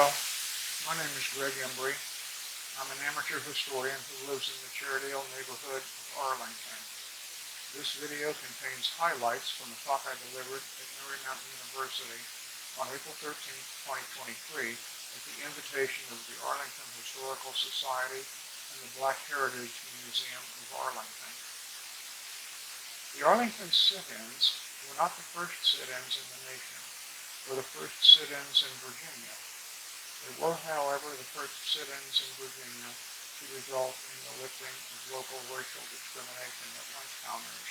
Hello, my name is Greg Embry. I'm an amateur historian who lives in the Cherrydale neighborhood of Arlington. This video contains highlights from the talk I delivered at Marymount University on April 13, 2023 at the invitation of the Arlington Historical Society and the Black Heritage Museum of Arlington. The Arlington sit-ins were not the first sit-ins in the nation, or the first sit-ins in Virginia. They were, however, the first sit-ins in Virginia to result in the lifting of local racial discrimination at lunchcounters.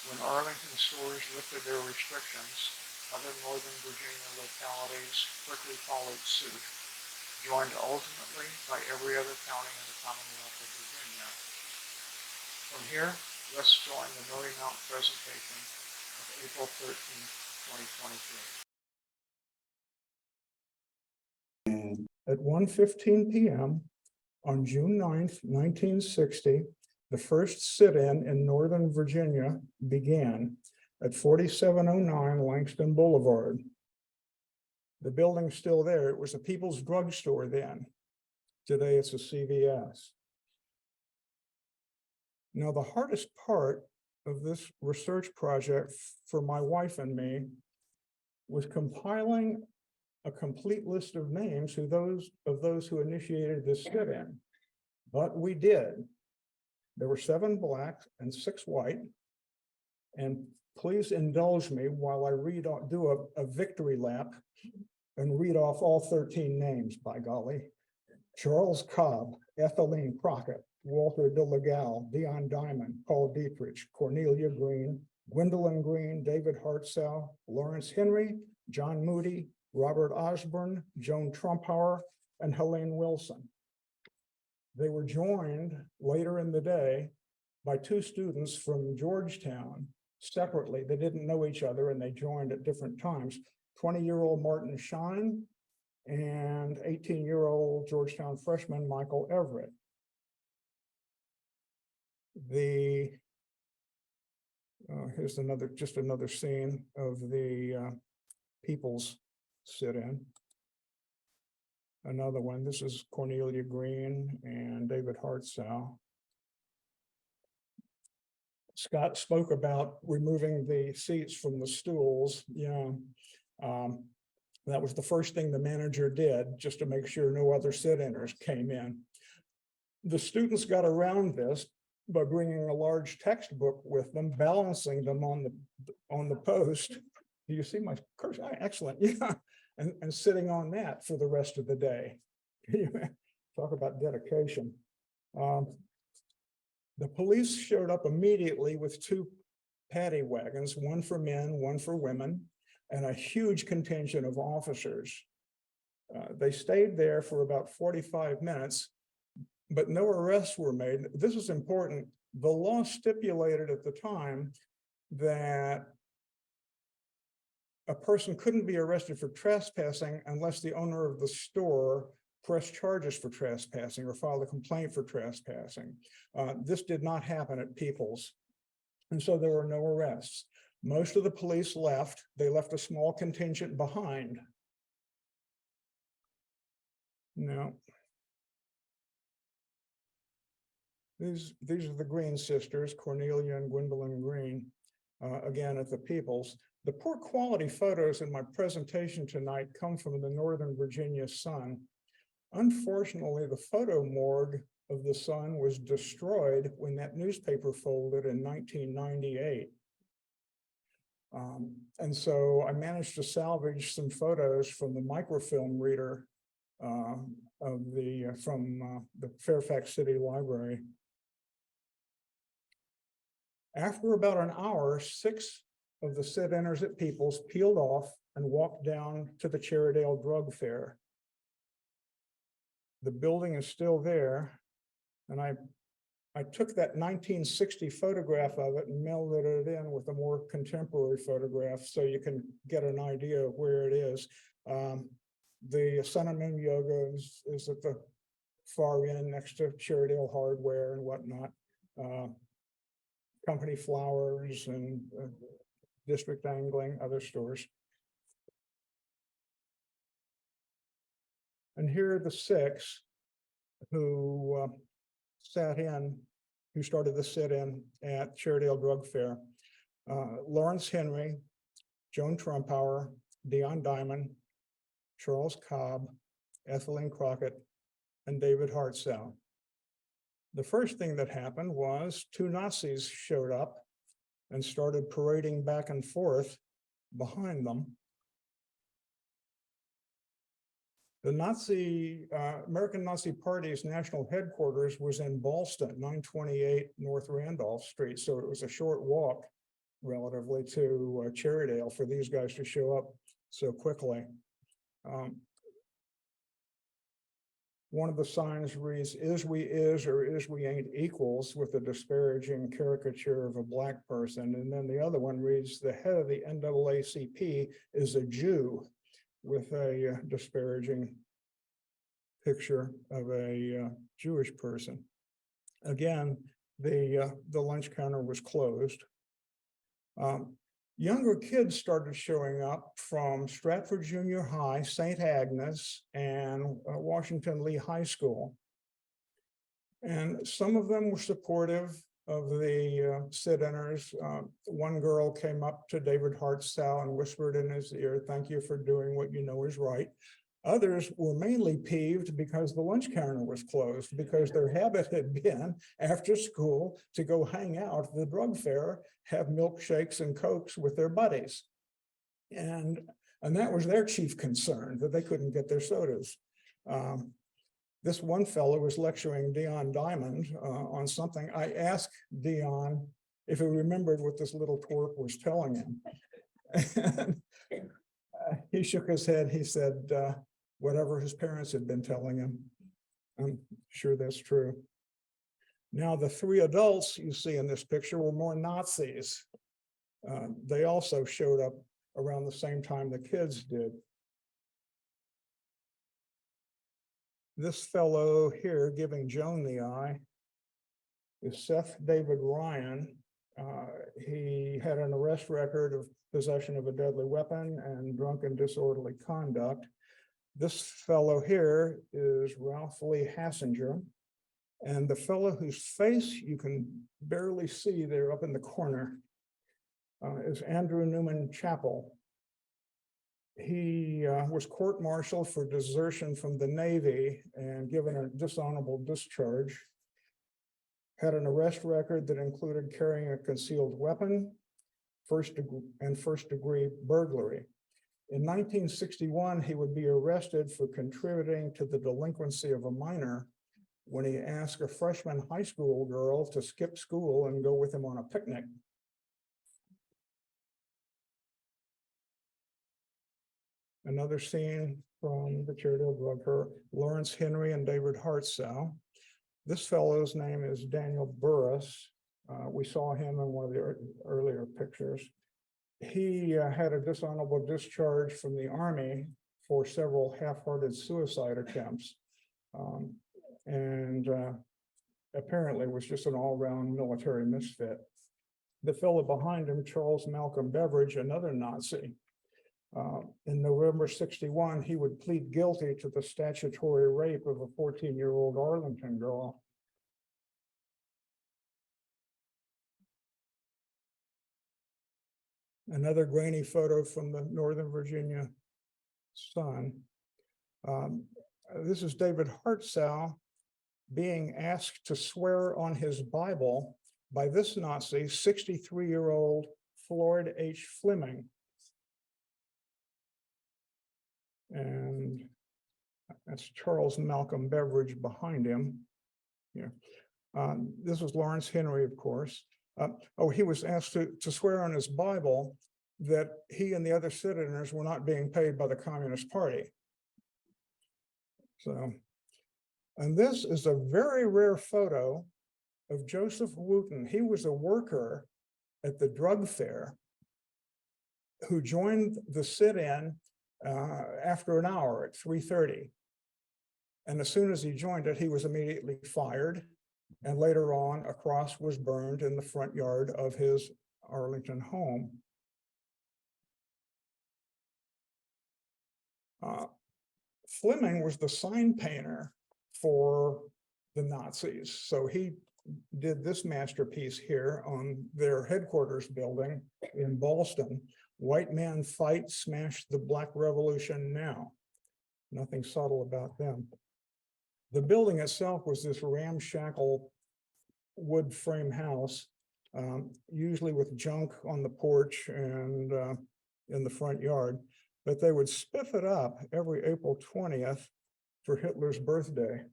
When Arlington stores lifted their restrictions, other northern Virginia localities quickly followed suit, joined ultimately by every other county in the Commonwealth of Virginia. From here, let's join the Marymount presentation of April 13, 2023. At 1:15 p.m. on June 9th, 1960, the first sit-in in Northern Virginia began at 4709 Langston Boulevard. The building's still there. It was a People's Drug Store then. Today it's a CVS. Now, the hardest part of this research project for my wife and me was compiling a complete list of names of those who initiated this sit-in, but we did. There were 7 black and 6 white, and please indulge me while I do a victory lap and read off all 13 names, by golly. Charles Cobb, Ethelene Crockett, Walter de Legal, Dion Diamond, Paul Dietrich, Cornelia Green, Gwendolyn Green, David Hartzell, Lawrence Henry, John Moody, Robert Osborne, Joan Trumpauer, and Helene Wilson. They were joined later in the day by 2 students from Georgetown separately. They didn't know each other and they joined at different times. 20-year-old Martin Shine and 18-year-old Georgetown freshman Michael Everett. Here's just another scene of the People's sit-in. Another one. This is Cornelia Green and David Hartzell. Scott spoke about removing the seats from the stools. That was the first thing the manager did, just to make sure no other sit-inners came in. The students got around this by bringing a large textbook with them, balancing them on the post. Do you see my cursor? Excellent. Yeah. And sitting on that for the rest of the day. Talk about dedication. The police showed up immediately with 2 paddy wagons, one for men, one for women, and a huge contingent of officers. They stayed there for about 45 minutes, but no arrests were made. This is important. The law stipulated at the time that a person couldn't be arrested for trespassing unless the owner of the store pressed charges for trespassing or filed a complaint for trespassing. This did not happen at People's, and so there were no arrests. Most of the police left. They left a small contingent behind. Now, these are the Green sisters, Cornelia and Gwendolyn Green, again at the People's. The poor quality photos in my presentation tonight come from the Northern Virginia Sun. Unfortunately, the photo morgue of the Sun was destroyed when that newspaper folded in 1998. And so I managed to salvage some photos from the microfilm reader from the Fairfax City Library. After about an hour, 6 of the sit-inners at People's peeled off and walked down to the Cherrydale Drug Fair. The building is still there, and I took that 1960 photograph of it and melded it in with a more contemporary photograph so you can get an idea of where it is. The Sun and Moon Yoga is at the far end next to Cherrydale Hardware and whatnot. Company Flowers and District Angling, other stores. And here are the six who who started the sit-in at Cherrydale Drug Fair. Lawrence Henry, Joan Trumpauer, Dion Diamond, Charles Cobb, Ethelene Crockett, and David Hartzell. The first thing that happened was two Nazis showed up and started parading back and forth behind them. The American Nazi Party's national headquarters was in Ballston, 928 North Randolph Street. So it was a short walk relatively to Cherrydale for these guys to show up so quickly. One of the signs reads, "Is we is or is we ain't equals," with a disparaging caricature of a black person. And then the other one reads, "The head of the NAACP is a Jew," with a disparaging picture of a Jewish person. Again, the lunch counter was closed. Younger kids started showing up from Stratford Junior High, St. Agnes, and Washington Lee High School. And some of them were supportive of the sit-inners. One girl came up to David Hartzell and whispered in his ear, "Thank you for doing what you know is right." Others were mainly peeved because the lunch counter was closed, because their habit had been after school to go hang out at the drug fair, have milkshakes and Cokes with their buddies. And that was their chief concern, that they couldn't get their sodas. This one fellow was lecturing Dion Diamond on something. I asked Dion if he remembered what this little twerp was telling him. And he shook his head. He said, whatever his parents had been telling him. I'm sure that's true. Now, the three adults you see in this picture were more Nazis. They also showed up around the same time the kids did. This fellow here giving Joan the eye is Seth David Ryan. He had an arrest record of possession of a deadly weapon and drunken disorderly conduct. This fellow here is Ralph Lee Hassinger. And the fellow whose face you can barely see there up in the corner is Andrew Newman Chappell. He was court-martialed for desertion from the Navy and given a dishonorable discharge. Had an arrest record that included carrying a concealed weapon, first degree burglary. In 1961, he would be arrested for contributing to the delinquency of a minor when he asked a freshman high school girl to skip school and go with him on a picnic. Another scene from the Cherrydale Drug Fair, Lawrence Henry and David Hartzell. This fellow's name is Daniel Burris. We saw him in one of the earlier pictures. He had a dishonorable discharge from the Army for several half-hearted suicide attempts, and apparently was just an all-round military misfit. The fellow behind him, Charles Malcolm Beveridge, another Nazi. In November '61, he would plead guilty to the statutory rape of a 14-year-old Arlington girl. Another grainy photo from the Northern Virginia Sun. This is David Hartzell being asked to swear on his Bible by this Nazi, 63-year-old Floyd H. Fleming. And that's Charles Malcolm Beveridge behind him here. This was Lawrence Henry, of course. He was asked to swear on his Bible that he and the other sit-inners were not being paid by the Communist Party. So, and this is a very rare photo of Joseph Wooten. He was a worker at the drug fair who joined the sit-in after an hour at 3:30. And as soon as he joined it, he was immediately fired. And later on, a cross was burned in the front yard of his Arlington home. Fleming was the sign painter for the Nazis. So he did this masterpiece here on their headquarters building in Boston. White man fight, smash the Black Revolution now. Nothing subtle about them. The building itself was this ramshackle wood frame house, usually with junk on the porch and in the front yard, but they would spiff it up every April 20th for Hitler's birthday.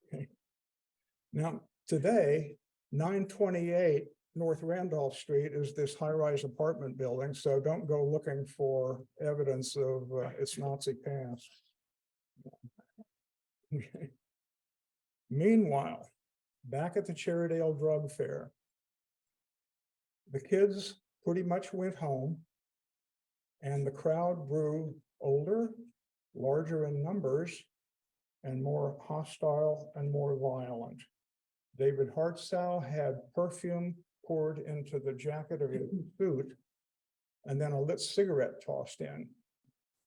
Okay. Now, today, 928 North Randolph Street is this high-rise apartment building, so don't go looking for evidence of its Nazi past. Okay. Meanwhile, back at the Cherrydale Drug Fair, the kids pretty much went home, and the crowd grew older, larger in numbers, and more hostile and more violent. David Hartsow had perfume poured into the jacket of his suit, and then a lit cigarette tossed in.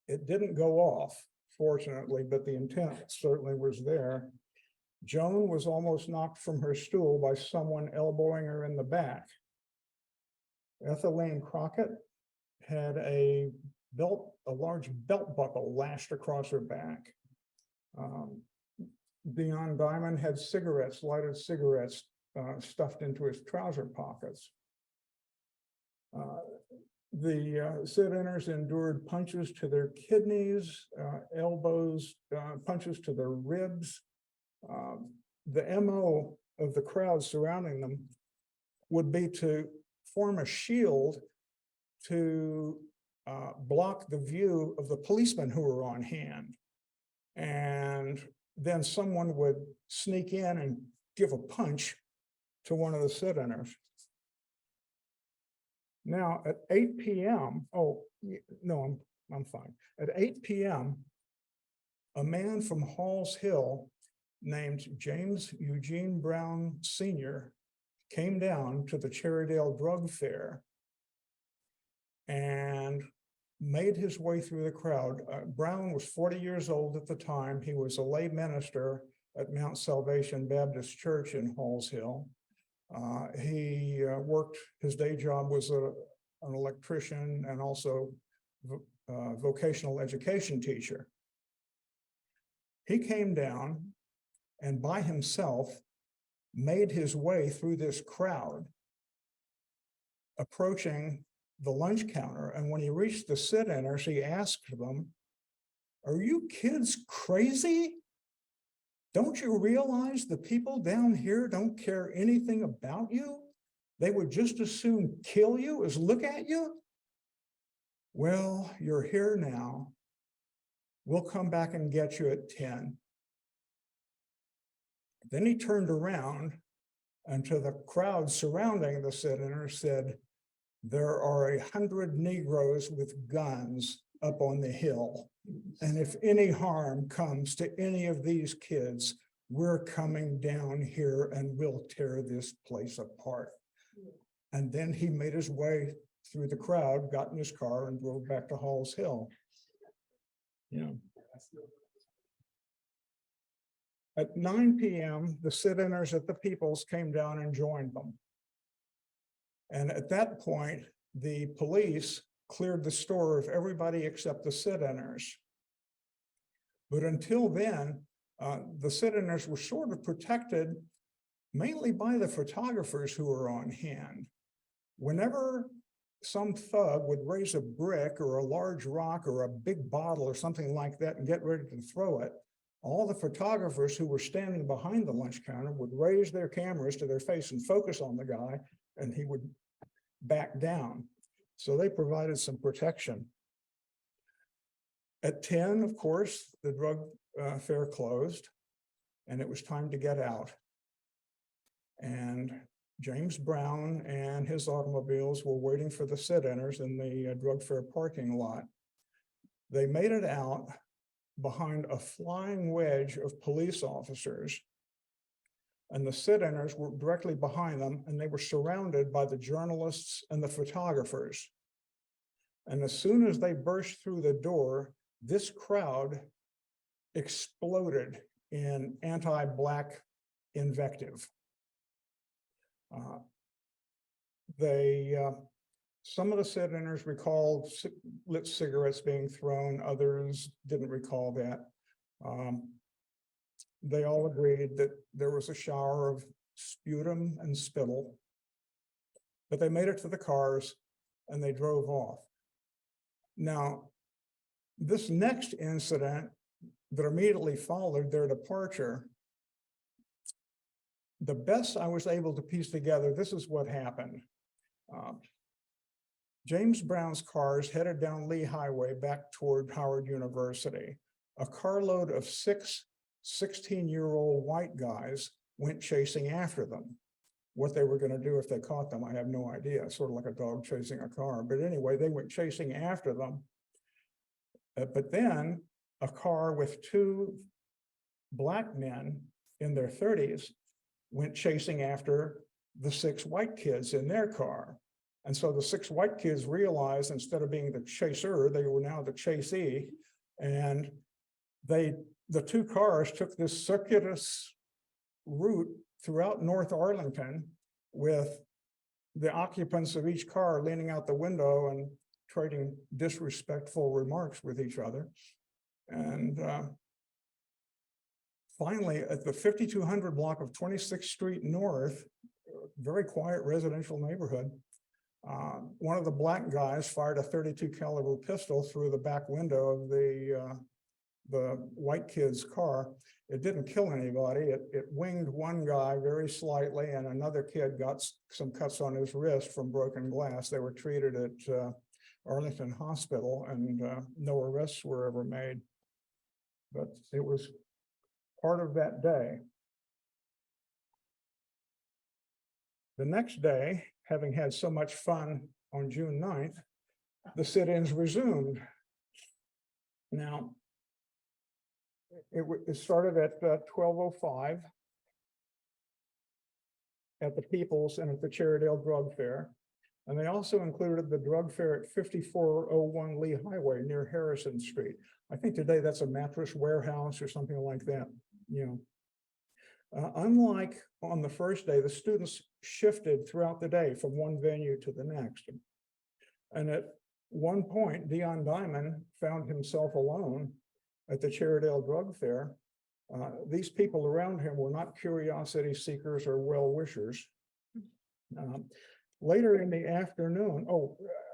It didn't go off, fortunately, but the intent certainly was there. Joan was almost knocked from her stool by someone elbowing her in the back. Ethelene Crockett had a large belt buckle lashed across her back. Dion Diamond had lighted cigarettes stuffed into his trouser pockets. The sit-inners endured punches to their kidneys, elbows, punches to their ribs. The MO of the crowd surrounding them would be to form a shield to block the view of the policemen who were on hand. And then someone would sneak in and give a punch to one of the sit-inners. Now at 8 p.m., oh, no, I'm fine. At 8 p.m., a man from Halls Hill named James Eugene Brown Sr. came down to the Cherrydale Drug Fair and made his way through the crowd. Brown was 40 years old at the time. He was a lay minister at Mount Salvation Baptist Church in Halls Hill. He worked, his day job was an electrician and also vocational education teacher. He came down and by himself made his way through this crowd, approaching the lunch counter. And when he reached the sit-inners, he asked them, "Are you kids crazy? Don't you realize the people down here don't care anything about you? They would just as soon kill you as look at you? Well, you're here now. We'll come back and get you at 10. Then he turned around and to the crowd surrounding the sit-inner said, "There are 100 Negroes with guns up on the hill. And if any harm comes to any of these kids, we're coming down here and we'll tear this place apart." And then he made his way through the crowd, got in his car and drove back to Halls Hill. Yeah. At 9 p.m., the sit-inners at the Peoples came down and joined them. And at that point, the police cleared the store of everybody except the sit-inners. But until then, the sit-inners were sort of protected mainly by the photographers who were on hand. Whenever some thug would raise a brick or a large rock or a big bottle or something like that and get ready to throw it, all the photographers who were standing behind the lunch counter would raise their cameras to their face and focus on the guy, and he would back down. So they provided some protection. At 10, of course, the drug fair closed, and it was time to get out. And James Brown and his automobiles were waiting for the sit-inners in the drug fair parking lot. They made it out behind a flying wedge of police officers, and the sit-inners were directly behind them, and they were surrounded by the journalists and the photographers. And as soon as they burst through the door, this crowd exploded in anti-Black invective. Some of the sit-inners recalled lit cigarettes being thrown, others didn't recall that. They all agreed that there was a shower of sputum and spittle, but they made it to the cars and they drove off. Now, this next incident that immediately followed their departure, the best I was able to piece together, this is what happened. James Brown's cars headed down Lee Highway back toward Howard University. A carload of 6 16-year-old white guys went chasing after them. What they were going to do if they caught them, I have no idea. Sort of like a dog chasing a car. But anyway, they went chasing after them. But then a car with 2 Black men in their 30s went chasing after the 6 white kids in their car. And so the 6 white kids realized instead of being the chaser, they were now the chasee. And the 2 cars took this circuitous route throughout North Arlington with the occupants of each car leaning out the window and trading disrespectful remarks with each other. And finally, at the 5200 block of 26th Street North, very quiet residential neighborhood, one of the Black guys fired a .32 caliber pistol through the back window of the white kid's car. It didn't kill anybody. It winged one guy very slightly, and another kid got some cuts on his wrist from broken glass. They were treated at Arlington Hospital, and no arrests were ever made. But it was part of that day. The next day, having had so much fun on June 9th, the sit-ins resumed. Now, it started at 12:05 at the People's and at the Cherrydale Drug Fair. And they also included the drug fair at 5401 Lee Highway near Harrison Street. I think today that's a mattress warehouse or something like that. Unlike on the first day, the students shifted throughout the day from one venue to the next. And at one point, Dion Diamond found himself alone at the Cherrydale Drug Fair. These people around him were not curiosity seekers or well-wishers. Later in the afternoon,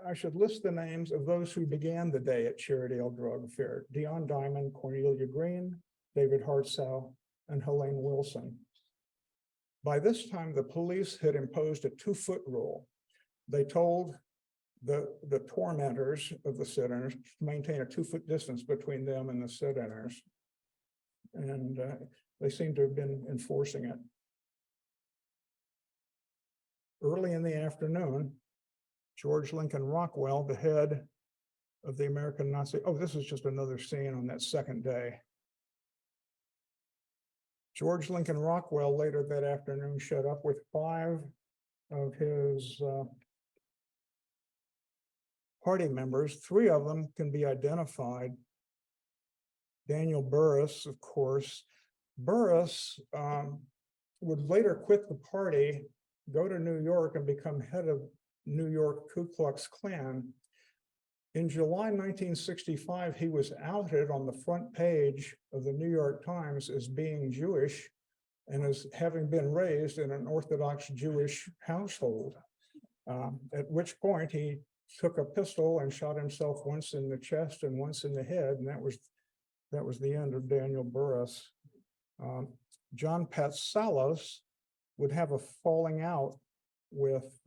I should list the names of those who began the day at Cherrydale Drug Fair: Dion Diamond, Cornelia Green, David Hartsow, and Helene Wilson. By this time, the police had imposed a 2-foot rule. They told the tormentors of the sit-ins to maintain a 2-foot distance between them and the sit-inners. And they seem to have been enforcing it. Early in the afternoon, George Lincoln Rockwell, the head of the American Nazi, this is just another scene on that second day. George Lincoln Rockwell later that afternoon showed up with 5 of his party members. 3 of them can be identified. Daniel Burris, of course. Burris would later quit the party, go to New York, and become head of New York Ku Klux Klan. In July 1965, he was outed on the front page of the New York Times as being Jewish and as having been raised in an Orthodox Jewish household, at which point he took a pistol and shot himself once in the chest and once in the head, and that was the end of Daniel Burris. John Patsalos would have a falling out with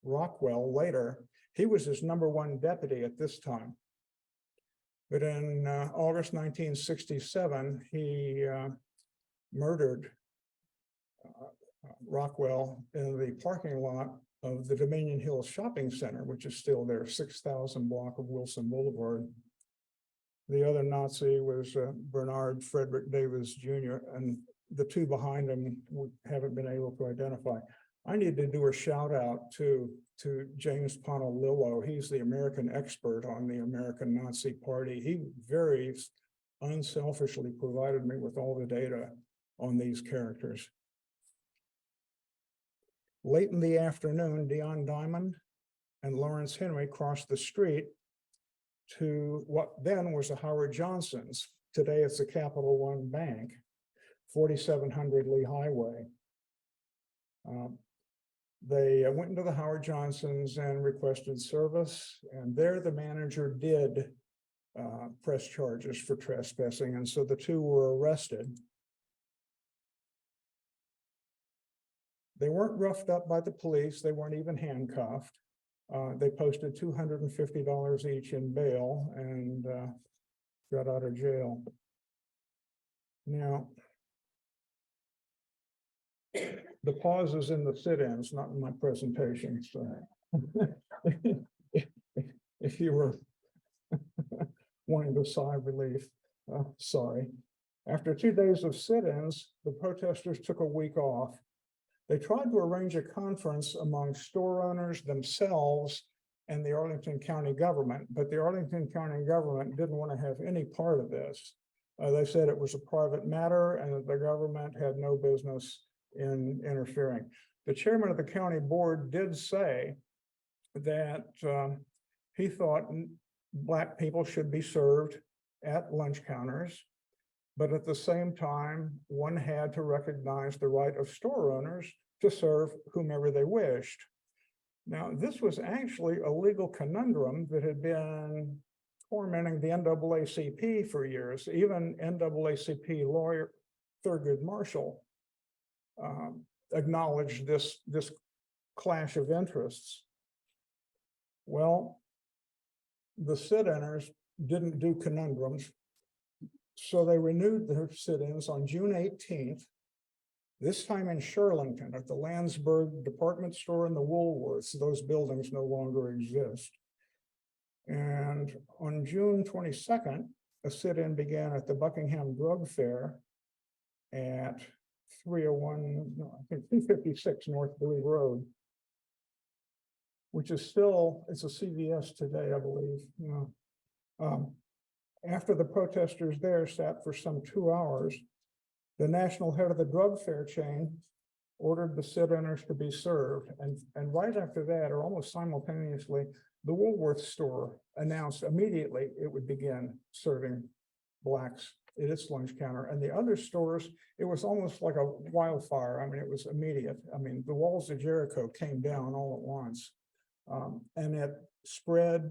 Rockwell later. He was his #1 deputy at this time. But in August 1967, he murdered Rockwell in the parking lot of the Dominion Hills Shopping Center, which is still there, 6000 block of Wilson Boulevard. The other Nazi was Bernard Frederick Davis Jr., and the 2 behind him we haven't been able to identify. I need to do a shout out to James Ponalillo. He's the American expert on the American Nazi Party. He very unselfishly provided me with all the data on these characters. Late in the afternoon, Dion Diamond and Lawrence Henry crossed the street to what then was the Howard Johnson's. Today it's the Capital One Bank, 4700 Lee Highway. They went into the Howard Johnson's and requested service, and there the manager did press charges for trespassing, and so the two were arrested. They weren't roughed up by the police. They weren't even handcuffed. They posted $250 each in bail and got out of jail. Now, the pause is in the sit-ins, not in my presentation. So if you were wanting to sigh of relief, sorry. After 2 days of sit-ins, the protesters took a week off. They tried to arrange a conference among store owners themselves and the Arlington County government, but the Arlington County government didn't want to have any part of this. They said it was a private matter and that the government had no business in interfering. The chairman of the county board did say that he thought Black people should be served at lunch counters, but at the same time, one had to recognize the right of store owners to serve whomever they wished. Now, this was actually a legal conundrum that had been tormenting the NAACP for years. Even NAACP lawyer Thurgood Marshall acknowledged this clash of interests. Well, the sit-inners didn't do conundrums, so they renewed their sit-ins on June 18th, this time in Shirlington at the Landsberg department store and the Woolworths. Those buildings no longer exist. And on June 22nd, a sit-in began at the Buckingham Drug Fair at 301, no, I think 256 North Blue Road, which is still, it's a CVS today, I believe. After the protesters there sat for some 2 hours, the national head of the drug fair chain ordered the sit-inners to be served. And right after that, or almost simultaneously, the Woolworth store announced immediately it would begin serving Blacks at its lunch counter. And the other stores, it was almost like a wildfire. I mean, it was immediate. I mean, the walls of Jericho came down all at once. And it spread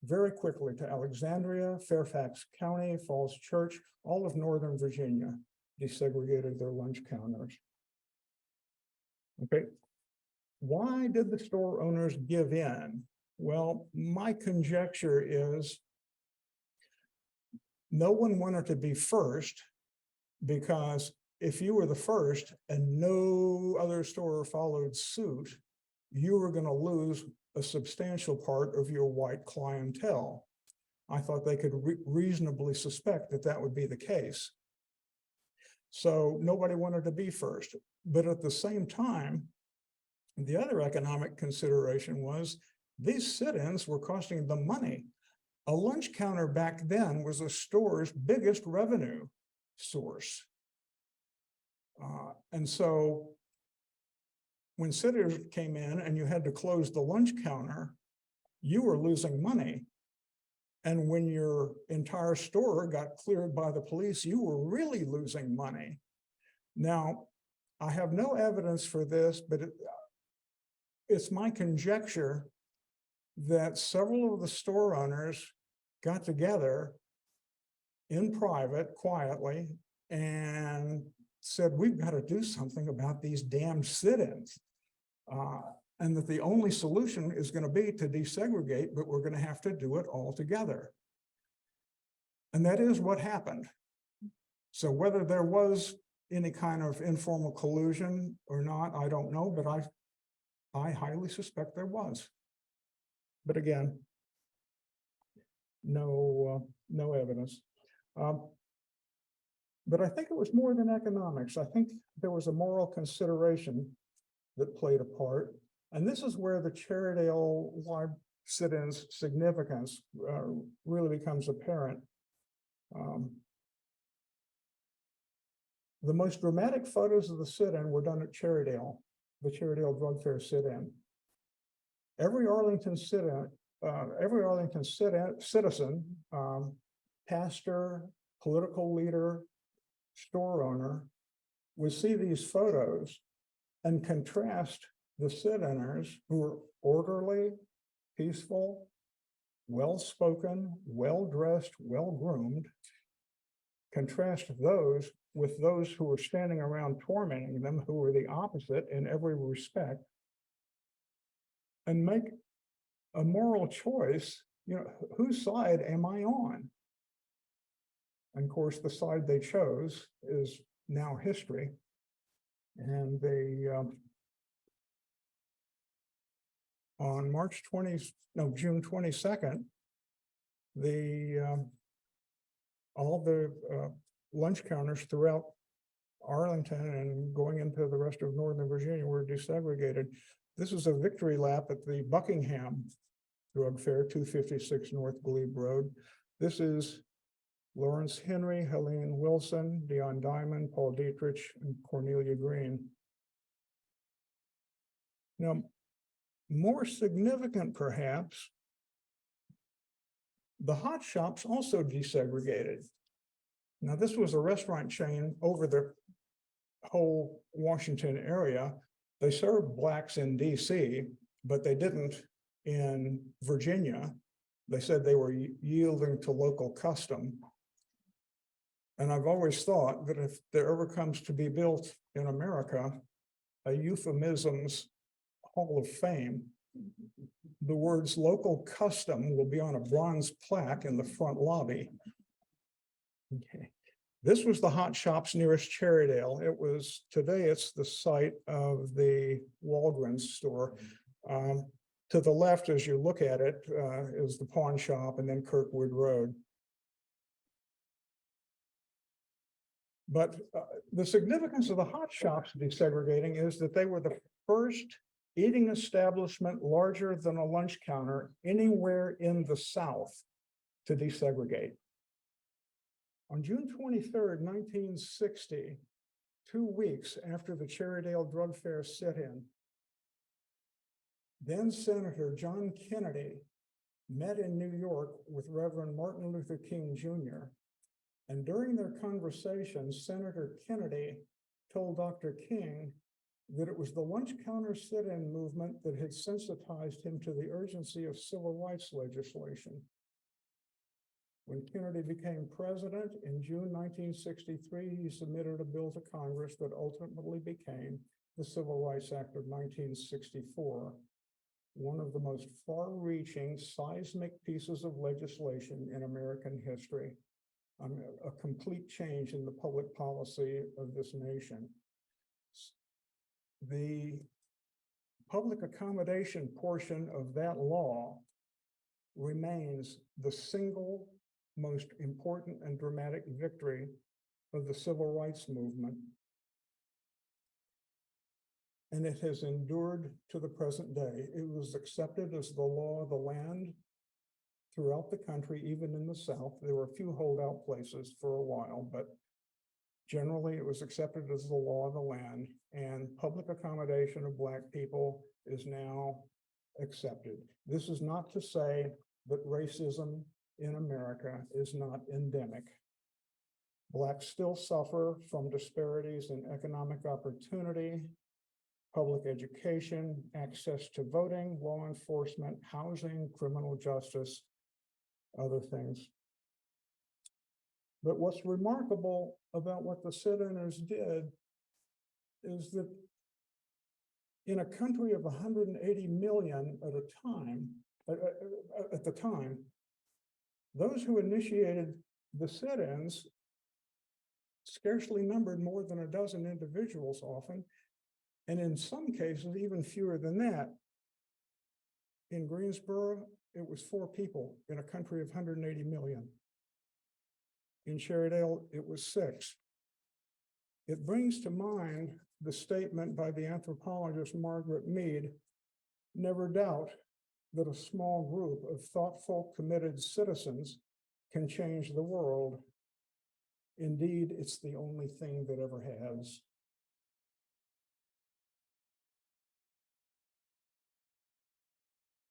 very quickly to Alexandria, Fairfax County, Falls Church, all of Northern Virginia desegregated their lunch counters. Okay, why did the store owners give in? Well, my conjecture is no one wanted to be first, because if you were the first and no other store followed suit, you were going to lose a substantial part of your white clientele. I thought they could reasonably suspect that that would be the case. So nobody wanted to be first. But at the same time, the other economic consideration was these sit-ins were costing them money. A lunch counter back then was a store's biggest revenue source. And so when sitters came in and you had to close the lunch counter, you were losing money. And when your entire store got cleared by the police, you were really losing money. Now, I have no evidence for this, but it's my conjecture that several of the store owners got together in private, quietly, and said, we've got to do something about these damn sit-ins. And that the only solution is going to be to desegregate, but we're going to have to do it all together. And that is what happened. So whether there was any kind of informal collusion or not, I don't know, but I highly suspect there was. But again, no evidence. But I think it was more than economics. I think there was a moral consideration that played a part. And this is where the Cherrydale sit-ins significance really becomes apparent. The most dramatic photos of the sit-in were done at Cherrydale, the Cherrydale Drug Fair sit-in. Every Arlington citizen, pastor, political leader, store owner would see these photos and contrast the sit-inners who were orderly, peaceful, well-spoken, well-dressed, well-groomed, contrast those with those who were standing around tormenting them, who were the opposite in every respect, and make a moral choice, whose side am I on? And of course, the side they chose is now history. And they, on June 22nd, all the lunch counters throughout Arlington and going into the rest of Northern Virginia were desegregated. This is a victory lap at the Buckingham Drug Fair, 256 North Glebe Road. This is Lawrence Henry, Helene Wilson, Dion Diamond, Paul Dietrich, and Cornelia Green. Now, more significant perhaps, the hot shops also desegregated. Now, this was a restaurant chain over the whole Washington area. They served blacks in DC, but they didn't in Virginia. They said they were yielding to local custom. And I've always thought that if there ever comes to be built in America a euphemisms Hall of Fame, the words local custom will be on a bronze plaque in the front lobby. Okay. This was the hot shops nearest Cherrydale. Today it's the site of the Walgreens store. To the left, as you look at it, is the pawn shop and then Kirkwood Road. But the significance of the hot shops desegregating is that they were the first eating establishment larger than a lunch counter anywhere in the South to desegregate. On June 23rd, 1960, 2 weeks after the Cherrydale Drug Fair sit-in, then Senator John Kennedy met in New York with Reverend Martin Luther King Jr. And during their conversation, Senator Kennedy told Dr. King that it was the lunch counter sit-in movement that had sensitized him to the urgency of civil rights legislation. When Kennedy became president in June 1963, he submitted a bill to Congress that ultimately became the Civil Rights Act of 1964, one of the most far-reaching seismic pieces of legislation in American history, a complete change in the public policy of this nation. The public accommodation portion of that law remains the single most important and dramatic victory of the civil rights movement. And it has endured to the present day. It was accepted as the law of the land throughout the country, even in the South. There were a few holdout places for a while, but generally it was accepted as the law of the land, and public accommodation of Black people is now accepted. This is not to say that racism in America is not endemic. Blacks still suffer from disparities in economic opportunity, public education, access to voting, law enforcement, housing, criminal justice, other things. But what's remarkable about what the sit-inners did is that in a country of 180 million at the time, those who initiated the sit-ins scarcely numbered more than a dozen individuals often, and in some cases, even fewer than that. In Greensboro, it was 4 people in a country of 180 million. In Cherrydale, it was 6. It brings to mind the statement by the anthropologist Margaret Mead, never doubt that a small group of thoughtful, committed citizens can change the world. Indeed, it's the only thing that ever has.